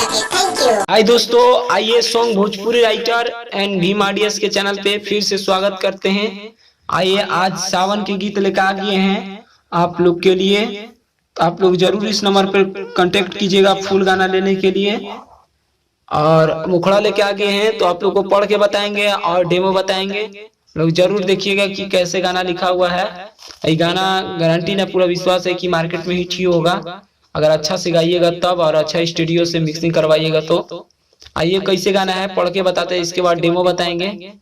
कीजिए। Thank you. हाय दोस्तों, आइए song Bhojpuri writer and Bheem आडियस के चैनल पे फिर से स्वागत करते हैं। आइए आज सावन के गीत लेकर आ गए हैं आप लोग के लिए। आप लोग जरूर इस नंबर पर कांटेक्ट कीजिएगा फुल गाना लेने के लिए। और मुखड़ा लेके आ गए हैं तो आप लोग को पढ़ के बताएंगे और डेमो बताएंगे। लोग जरूर देखिएगा कि कैसे गाना लिखा हुआ है। ये गाना गारंटी ना पूरा विश्वास है कि मार्केट में हिट ही होगा अगर अच्छा से गाइएगा तब, और अच्छा स्टूडियो से मिक्सिंग करवाइएगा तो। आइए कैसे गाना है पढ़ के बताते हैं, इसके बाद डेमो बताएंगे।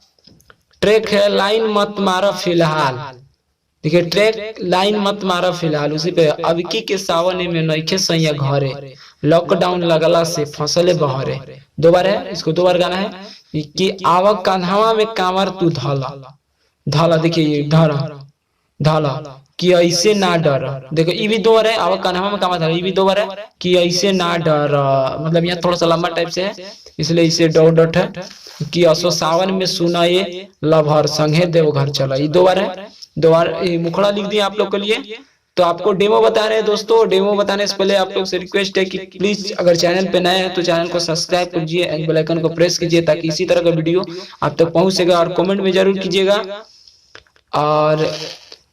ट्रैक है लाइन मत मारा फिलहाल। देखिए ट्रैक लाइन मत मारा फिलहाल, उसी पे अबकी के सावन में नइखे सैया घरे, लॉकडाउन लगला से फसले बहरे। दो बार है, इसको दो बार गाना है कि आवक कान्हवा में कांवर तू धाला धाला। देखिए धारा धाला कि ऐसे ना डर। देखो ये भी दो बार है, आवक कान्हवा में कांवर धाला, ये भी दो बार है कि ऐसे ना डर। मतलब यहाँ थोड़ा सा लंबा टाइप से है इसलिए इसे डॉट डॉट है कि असो सावन में सुनाए लभर संगे देवघर चला। ये दो बार है, दो बार मुखड़ा लिख दिया आप लोग के लिए। तो आपको डेमो बता रहे हैं दोस्तों। डेमो बताने से पहले आप लोग से रिक्वेस्ट है कि प्लीज अगर चैनल पे नए हैं तो चैनल को सब्सक्राइब कीजिए एंड बेल आइकन को प्रेस कीजिए ताकि इसी तरह का वीडियो आप तक पहुंच सके। और कमेंट में जरूर कीजिएगा और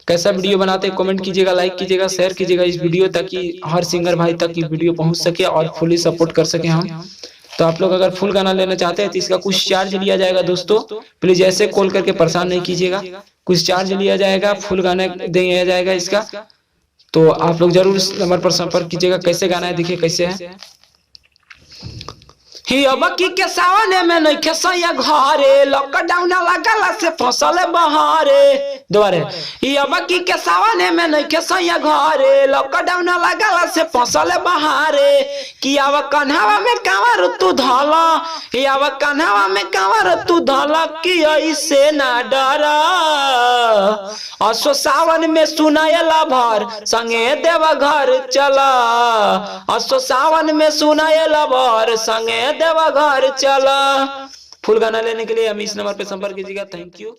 कैसा वीडियो बनाते हैं कमेंट कीजिएगा, लाइक कीजिएगा, शेयर कीजिएगा इस वीडियो ताकि हर सिंगर भाई तक ये वीडियो पहुंच सके और फुली सपोर्ट कर सके हम। तो आप लोग अगर फुल गाना लेना चाहते हैं तो इसका कुछ चार्ज लिया जाएगा दोस्तों। प्लीज ऐसे कॉल करके परेशान नहीं कीजिएगा, कुछ चार्ज लिया जाएगा, फुल गाना दिया जाएगा इसका। तो आप लोग जरूर इस नंबर पर संपर्क कीजिएगा। कैसे गाना है देखिए कैसे है। ही अबकी के सावन में नइखे सैया घरे, लॉकडाउन लगला से फसले बहरे। दोबारा ही अबकी के सावन में नइखे सैया घरे, लॉकडाउन लगला से फसले बहरे। कि आव कन्हवा में कांवर तू धाला, ही आव कन्हवा में कांवर तू धाला कि ऐसे ना डरा। असो सावन में सुनायला भर संगे देवघर चला, असो सावन में सुनायला भर संगे देवघर चला। फुल गाना लेने के लिए हम इस नंबर पे संपर्क कीजिएगा। Thank you.